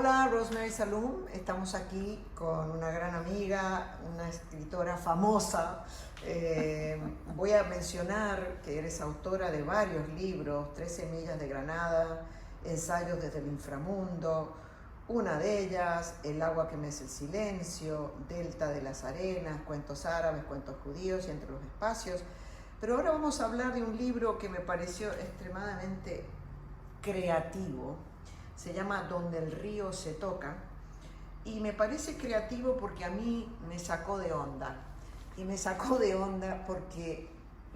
Hola, Rosemary Saloom. Estamos aquí con una gran amiga, una escritora famosa. Voy a mencionar que eres autora de varios libros: 13 millas de Granada, Ensayos desde el inframundo, una de ellas, El agua que mece el silencio, Delta de las arenas, cuentos árabes, cuentos judíos y Entre los espacios. Pero ahora vamos a hablar de un libro que me pareció extremadamente creativo. Se llama Donde el río se toca, y me parece creativo porque a mí me sacó de onda. Y me sacó de onda porque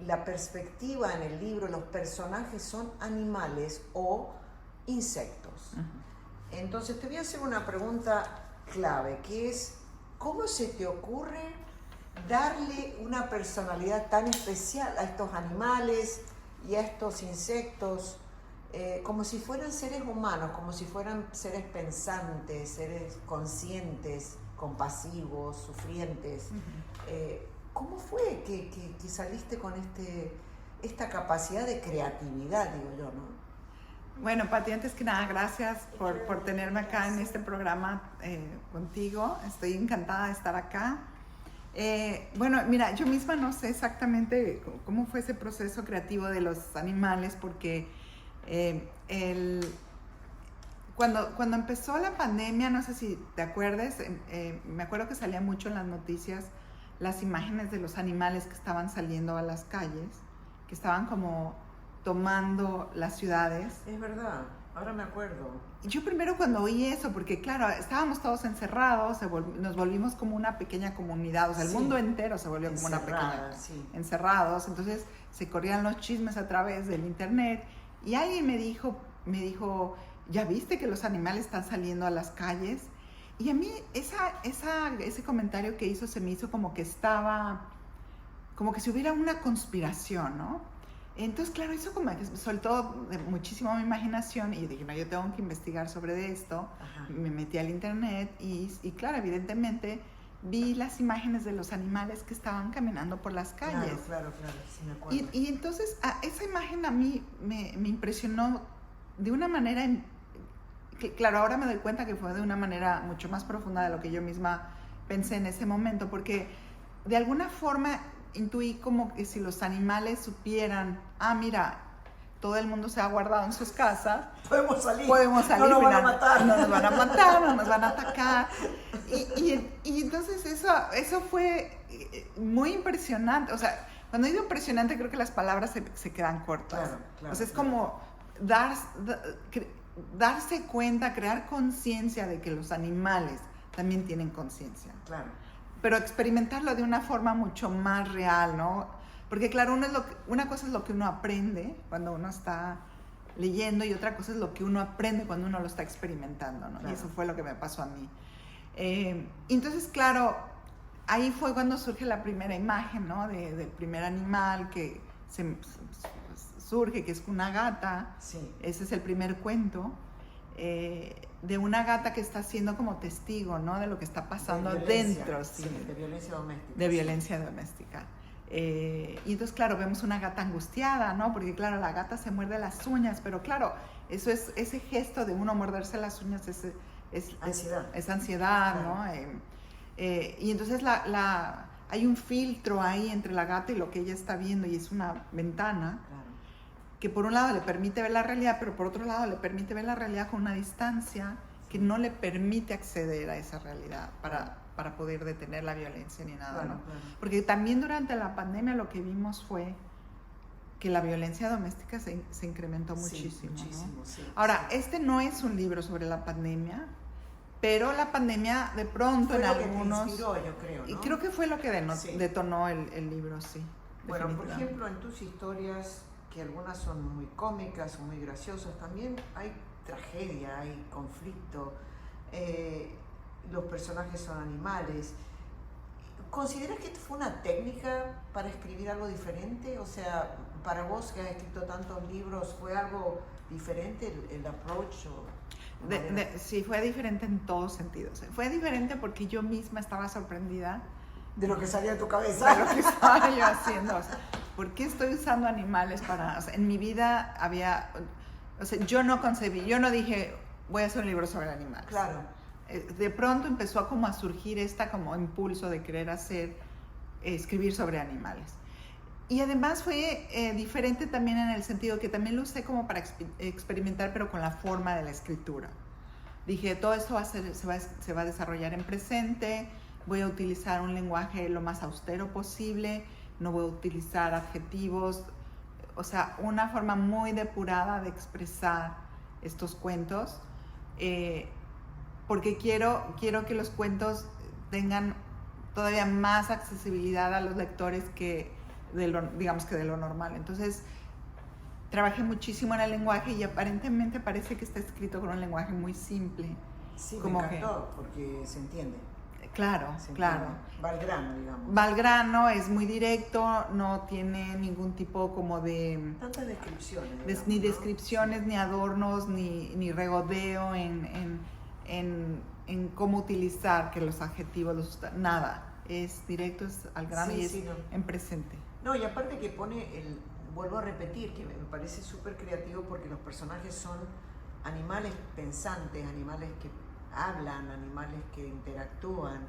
la perspectiva en el libro, los personajes son animales o insectos. Entonces te voy a hacer una pregunta clave, que es: ¿cómo se te ocurre darle una personalidad tan especial a estos animales y a estos insectos? Como si fueran seres humanos, como si fueran seres pensantes, seres conscientes, compasivos, sufrientes. ¿Cómo fue que saliste con esta capacidad de creatividad, digo yo, no? Bueno, Pati, antes que nada, gracias por tenerme acá en este programa contigo. Estoy encantada de estar acá. Bueno, mira, yo misma no sé exactamente cómo fue ese proceso creativo de los animales, porque cuando empezó la pandemia, no sé si te acuerdas, me acuerdo que salía mucho en las noticias las imágenes de los animales que estaban saliendo a las calles, que estaban como tomando las ciudades. Es verdad, ahora me acuerdo. Yo primero cuando oí eso, porque claro, estábamos todos encerrados, nos volvimos como una pequeña comunidad, o sea, el mundo entero se volvió como una pequeña, encerrados, entonces se corrían los chismes a través del internet. Y alguien me dijo, ¿ya viste que los animales están saliendo a las calles? Y a mí ese comentario que hizo se me hizo como que si hubiera una conspiración, ¿no? Entonces, claro, eso como que soltó muchísimo mi imaginación y dije, no, yo tengo que investigar sobre esto. Ajá. Me metí al internet y claro, evidentemente vi las imágenes de los animales que estaban caminando por las calles. Claro, sí me acuerdo. Y entonces esa imagen a mí me impresionó de una manera, que claro, ahora me doy cuenta que fue de una manera mucho más profunda de lo que yo misma pensé en ese momento, porque de alguna forma intuí como que si los animales supieran, mira, todo el mundo se ha guardado en sus casas. Podemos salir. No nos van a matar. No nos van a matar, no nos van a atacar. Y entonces eso fue muy impresionante. O sea, cuando digo impresionante, creo que las palabras se quedan cortas. Claro, o sea, es como darse cuenta, crear conciencia de que los animales también tienen conciencia. Claro. Pero experimentarlo de una forma mucho más real, ¿no? Porque claro, una cosa es lo que uno aprende cuando uno está leyendo y otra cosa es lo que uno aprende cuando uno lo está experimentando, ¿no? Claro. Y eso fue lo que me pasó a mí. Entonces, claro, ahí fue cuando surge la primera imagen, ¿no? Del primer animal que surge, que es una gata. Sí. Ese es el primer cuento. De una gata que está siendo como testigo, ¿no? De lo que está pasando dentro. Sí, de violencia doméstica. De violencia doméstica. Y entonces, claro, vemos una gata angustiada, ¿no? Porque, claro, la gata se muerde las uñas, pero, claro, ese gesto de uno morderse las uñas es ansiedad. Es ansiedad, claro. ¿No? Y entonces hay un filtro ahí entre la gata y lo que ella está viendo, y es una ventana. Claro. Que por un lado le permite ver la realidad, pero por otro lado le permite ver la realidad con una distancia que no le permite acceder a esa realidad para poder detener la violencia ni nada, claro, ¿no? Claro. Porque también durante la pandemia lo que vimos fue que la violencia doméstica se incrementó muchísimo, ¿no? Sí. Ahora, este no es un libro sobre la pandemia, pero la pandemia de pronto fue en lo algunos... que te inspiró, yo creo, ¿no? Y creo que fue lo que detonó el libro, sí. Bueno, por ejemplo, en tus historias, que algunas son muy cómicas, muy graciosas, también hay tragedia, hay conflicto, los personajes son animales. ¿Consideras que fue una técnica para escribir algo diferente? O sea, para vos que has escrito tantos libros, ¿fue algo diferente el approach? Sí, fue diferente en todos sentidos. Fue diferente porque yo misma estaba sorprendida de lo que salía de tu cabeza. De lo que estaba yo haciendo. O sea, ¿por qué estoy usando animales para...? O sea, en mi vida había... O sea, yo no concebí, yo no dije, voy a hacer un libro sobre animales. Claro. De pronto empezó como a surgir como impulso de querer escribir sobre animales. Y además fue diferente también en el sentido que también lo usé como para experimentar, pero con la forma de la escritura. Dije, todo esto se va a desarrollar en presente, voy a utilizar un lenguaje lo más austero posible, no voy a utilizar adjetivos, o sea, una forma muy depurada de expresar estos cuentos, porque quiero que los cuentos tengan todavía más accesibilidad a los lectores digamos que de lo normal. Entonces, trabajé muchísimo en el lenguaje y aparentemente parece que está escrito con un lenguaje muy simple. Sí, como me encantó, porque se entiende. Claro, claro. Va al grano, digamos. Va al grano, es muy directo, no tiene ningún tipo como de... Tantas descripciones. Digamos, ni descripciones, ni adornos, ni regodeo en cómo utilizar que los adjetivos, nada. Es directo, es al grano y es en presente. No, y aparte que vuelvo a repetir, que me parece súper creativo porque los personajes son animales pensantes, animales que hablan, animales que interactúan.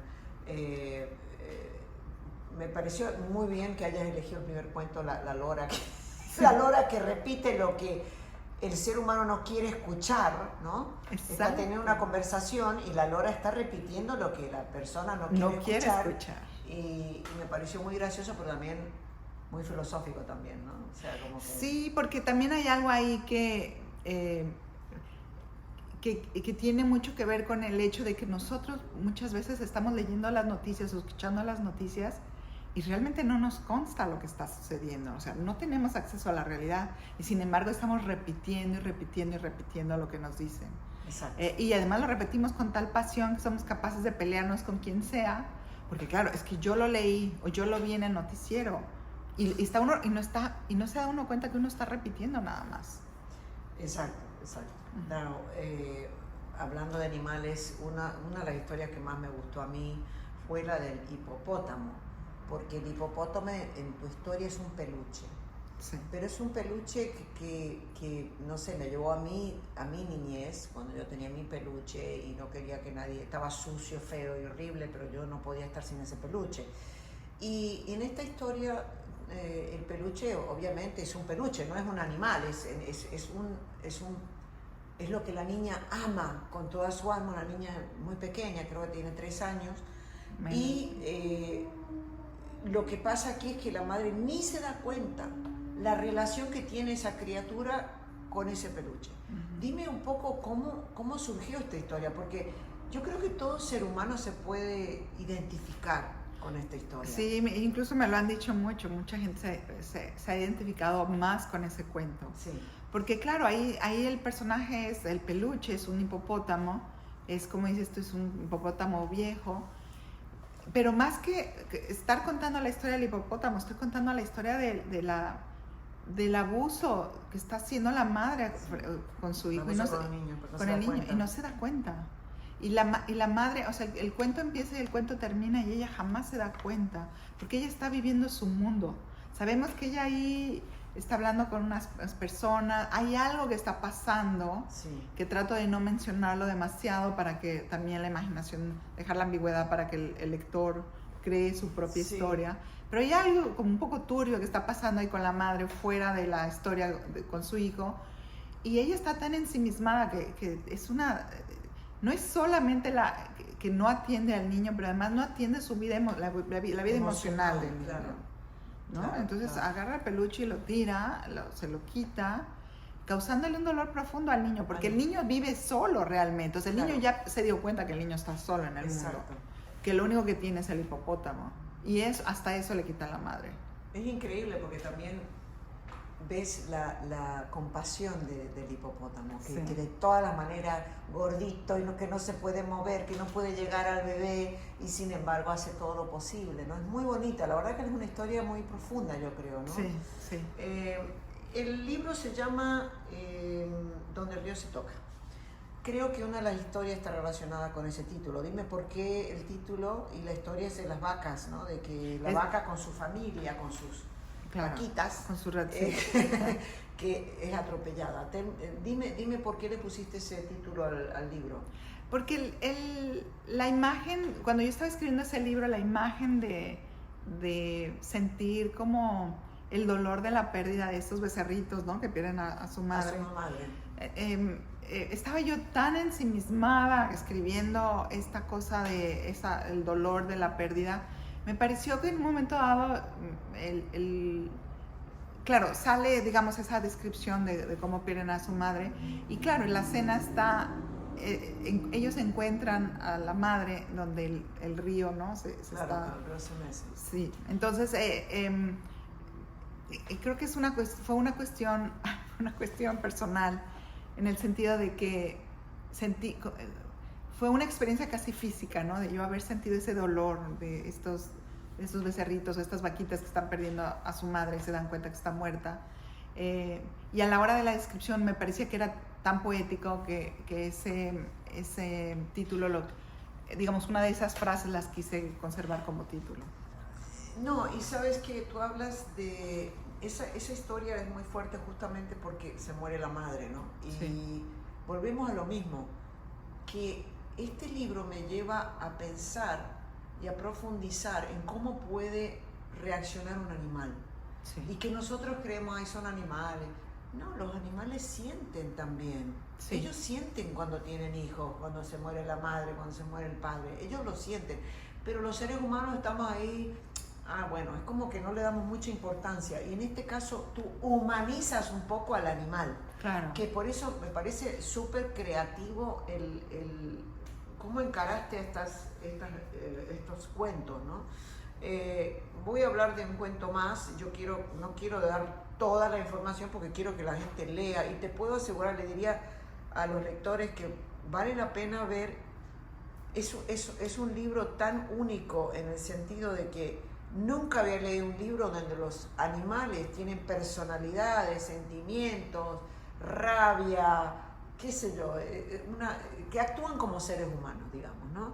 Me pareció muy bien que hayas elegido el primer cuento, la lora, la lora que repite lo que el ser humano no quiere escuchar, ¿no? Exacto. Está teniendo una conversación y la lora está repitiendo lo que la persona no quiere escuchar. Y me pareció muy gracioso, pero también muy filosófico también, ¿no? O sea, como que... Sí, porque también hay algo ahí que tiene mucho que ver con el hecho de que nosotros muchas veces estamos leyendo las noticias o escuchando las noticias y realmente no nos consta lo que está sucediendo, o sea, no tenemos acceso a la realidad y sin embargo estamos repitiendo y repitiendo y repitiendo lo que nos dicen. Exacto. Y además lo repetimos con tal pasión que somos capaces de pelearnos con quien sea, porque claro, es que yo lo leí o yo lo vi en el noticiero y está uno y no se da uno cuenta que uno está repitiendo nada más. Exacto. Claro, hablando de animales, una de las historias que más me gustó a mí fue la del hipopótamo, porque el hipopótamo en tu historia es un peluche. Sí. Pero es un peluche que no sé, me llevó a mi niñez, cuando yo tenía mi peluche y no quería que nadie, estaba sucio, feo y horrible, pero yo no podía estar sin ese peluche. Y en esta historia el peluche obviamente es un peluche, no es un animal, es lo que la niña ama con toda su alma, una niña muy pequeña, creo que tiene 3 años. Y lo que pasa aquí es que la madre ni se da cuenta la relación que tiene esa criatura con ese peluche. Dime un poco cómo surgió esta historia, porque yo creo que todo ser humano se puede identificar con esta historia. Sí, incluso me lo han dicho mucho, mucha gente se ha identificado más con ese cuento. Sí. Porque claro, ahí el personaje el peluche, es un hipopótamo, es como dices tú, es un hipopótamo viejo, pero más que estar contando la historia del hipopótamo, estoy contando la historia del abuso que está haciendo la madre con su hijo, con el niño, y no se da cuenta. Y la madre, o sea, el cuento empieza y el cuento termina y ella jamás se da cuenta, porque ella está viviendo su mundo. Sabemos que ella ahí está hablando con unas personas, hay algo que está pasando, sí, que trato de no mencionarlo demasiado para que también la imaginación, dejar la ambigüedad para que el lector cree su propia historia. Pero hay algo como un poco turbio que está pasando ahí con la madre fuera de la historia con su hijo, y ella está tan ensimismada que es una... No es solamente que no atiende al niño, pero además no atiende su vida, la vida emocional del niño. Claro. ¿No? Claro, entonces claro. agarra el peluche y lo tira, se lo quita, causándole un dolor profundo al niño, porque el niño vive solo realmente. O sea, el niño ya se dio cuenta que el niño está solo en el mundo, que lo único que tiene es el hipopótamo. Y hasta eso le quita la madre. Es increíble porque también ves la compasión del hipopótamo, que de todas las maneras gordito y que no se puede mover, que no puede llegar al bebé y sin embargo hace todo lo posible, ¿no? Es muy bonita, la verdad que es una historia muy profunda, yo creo, ¿no? Sí, sí. El libro se llama Donde el río se toca. Creo que una de las historias está relacionada con ese título. Dime por qué el título y la historia es de las vacas, ¿no? De que la vaca con su familia, con sus vaquitas, con su que es atropellada. Dime por qué le pusiste ese título al libro. Porque la imagen, cuando yo estaba escribiendo ese libro, la imagen de sentir como el dolor de la pérdida de estos becerritos, ¿no? Que pierden a su madre. A su madre. Estaba yo tan ensimismada escribiendo esta cosa el dolor de la pérdida. Me pareció que en un momento dado, claro, sale, digamos, esa descripción de cómo pierden a su madre. Y claro, en la escena está, ellos encuentran a la madre donde el río, ¿no? Claro, el río se mece. Sí, entonces creo que fue una cuestión personal, en el sentido de que fue una experiencia casi física, ¿no? De yo haber sentido ese dolor de estos becerritos, estas vaquitas que están perdiendo a su madre y se dan cuenta que está muerta. Y a la hora de la descripción me parecía que era tan poético que ese título, digamos, una de esas frases las quise conservar como título. No, y sabes que tú hablas de... Esa historia es muy fuerte justamente porque se muere la madre, ¿no? Y sí, volvemos a lo mismo, que este libro me lleva a pensar y a profundizar en cómo puede reaccionar un animal. Sí. Y que nosotros creemos, ay, son animales. No, los animales sienten también. Sí. Ellos sienten cuando tienen hijos, cuando se muere la madre, cuando se muere el padre. Ellos lo sienten. Pero los seres humanos estamos ahí... bueno, es como que no le damos mucha importancia. Y en este caso tú humanizas un poco al animal. Claro. Que por eso me parece súper creativo el cómo encaraste estos cuentos, ¿no? Voy a hablar de un cuento más. No quiero dar toda la información porque quiero que la gente lea. Y te puedo asegurar, le diría a los lectores que vale la pena ver. Es un libro tan único en el sentido de que nunca había leído un libro donde los animales tienen personalidades, sentimientos, rabia, qué sé yo, que actúan como seres humanos, digamos, ¿no?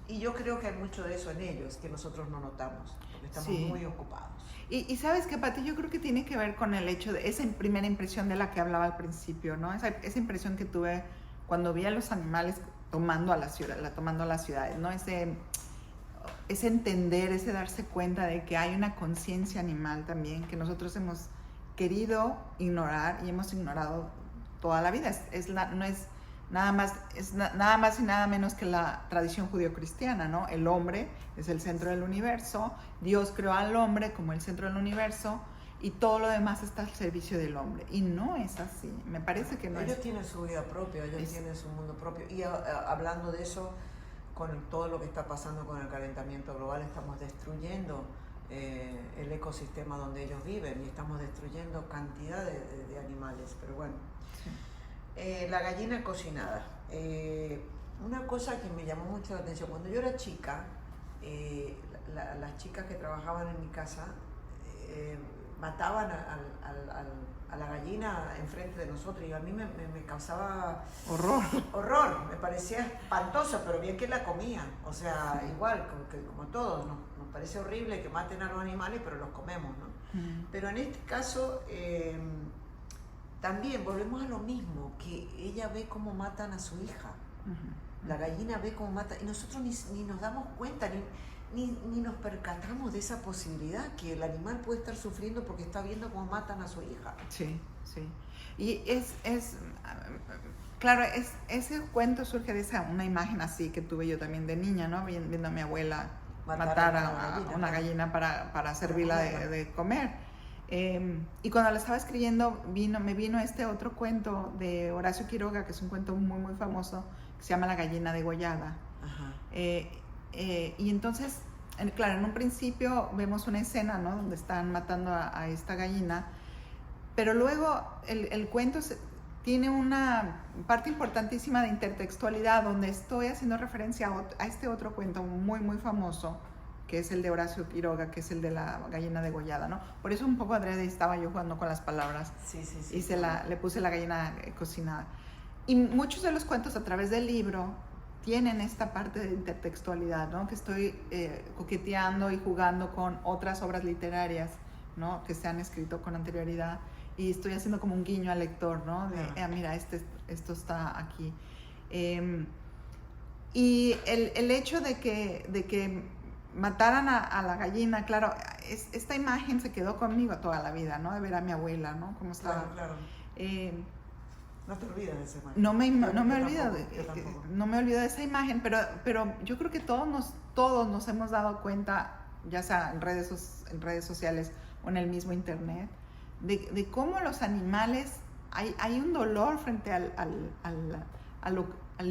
Y yo creo que hay mucho de eso en ellos que nosotros no notamos, porque estamos muy ocupados. Y sabes que, Pati, yo creo que tiene que ver con el hecho de esa primera impresión de la que hablaba al principio, ¿no? Esa impresión que tuve cuando vi a los animales tomando las ciudades, ¿no? Ese entender, ese darse cuenta de que hay una conciencia animal también que nosotros hemos querido ignorar y hemos ignorado toda la vida. No es nada más y nada menos que la tradición judio-cristiana, ¿no? El hombre es el centro del universo, Dios creó al hombre como el centro del universo y todo lo demás está al servicio del hombre. Y no es así, me parece que no es. Ellos tienen su vida propia, ellos tienen su mundo propio. Y hablando de eso, con todo lo que está pasando con el calentamiento global, estamos destruyendo el ecosistema donde ellos viven y estamos destruyendo cantidad de animales, pero bueno. Sí. La gallina cocinada. Una cosa que me llamó mucho la atención, cuando yo era chica, las chicas que trabajaban en mi casa mataban a la gallina enfrente de nosotros y a mí me causaba horror, me parecía espantoso, pero bien que la comían, o sea, sí, igual como todos, nos parece horrible que maten a los animales, pero los comemos, ¿no? Pero en este caso también volvemos a lo mismo, que ella ve cómo matan a su hija, la gallina ve cómo matan, y nosotros ni nos damos cuenta, ni nos percatamos de esa posibilidad que el animal puede estar sufriendo porque está viendo cómo matan a su hija. Sí, sí. Y claro, ese cuento surge de una imagen así que tuve yo también de niña, ¿no? Viendo a mi abuela matar a una gallina para servirla de comer. Y cuando la estaba escribiendo me vino este otro cuento de Horacio Quiroga, que es un cuento muy, muy famoso, que se llama La gallina degollada. Ajá. Y entonces, claro, en un principio vemos una escena, ¿no? Donde están matando a esta gallina, pero luego el cuento tiene una parte importantísima de intertextualidad, donde estoy haciendo referencia a este otro cuento muy, muy famoso, que es el de Horacio Quiroga, que es el de la gallina degollada, ¿no? Por eso un poco adrede estaba yo jugando con las palabras. Sí, y le puse la gallina cocinada. Y muchos de los cuentos a través del libro tienen esta parte de intertextualidad, ¿no? Que estoy coqueteando y jugando con otras obras literarias ¿no? Que se han escrito con anterioridad. Y estoy haciendo como un guiño al lector, ¿no? De, mira, esto está aquí. Y el hecho de que mataran a la gallina, claro, esta imagen se quedó conmigo toda la vida, ¿no? De ver a mi abuela, ¿no? Cómo estaba. Claro. No te olvides de esa imagen. No me olvido de esa imagen, pero yo creo que todos nos hemos dado cuenta, ya sea en redes sociales o en el mismo internet, de cómo los animales, hay un dolor frente al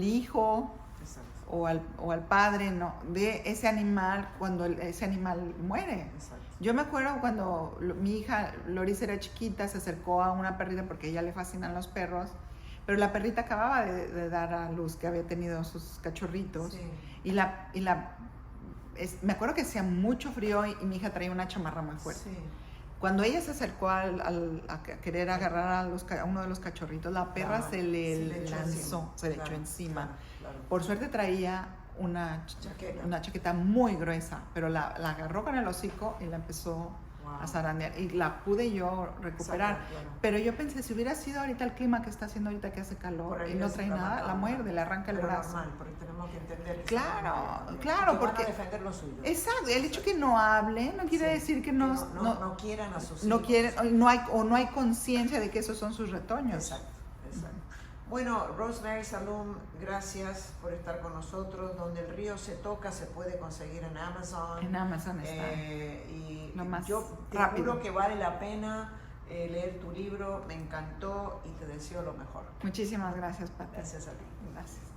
hijo o al padre, ¿no? De ese animal cuando ese animal muere. Exacto. Yo me acuerdo cuando mi hija Loris era chiquita, se acercó a una perrita porque a ella le fascinan los perros, pero la perrita acababa de dar a luz, que había tenido sus cachorritos. Sí. Me acuerdo que hacía mucho frío y mi hija traía una chamarra muy fuerte. Sí. Cuando ella se acercó a querer agarrar a uno de los cachorritos, la perra se le lanzó, se le echó encima. Claro. Por suerte traía una chaqueta muy gruesa, pero la agarró con el hocico y la empezó a zarandear y la pude yo recuperar. Claro. Pero yo pensé, si hubiera sido ahorita el clima que está haciendo ahorita, que hace calor y no trae nada, la muerde, le arranca el brazo. Normal, porque tenemos que entender. Claro, porque van a defender lo suyo. Exacto, el hecho que no hable no quiere decir que no quieran a sus no quieren, no hay conciencia de que esos son sus retoños. Exacto. Bueno, Rosemary Saloom, gracias por estar con nosotros. Donde el río se toca se puede conseguir en Amazon. En Amazon está. Y lo más yo te rápido. juro que vale la pena leer tu libro. Me encantó y te deseo lo mejor. Muchísimas gracias, Pati. Gracias a ti. Gracias.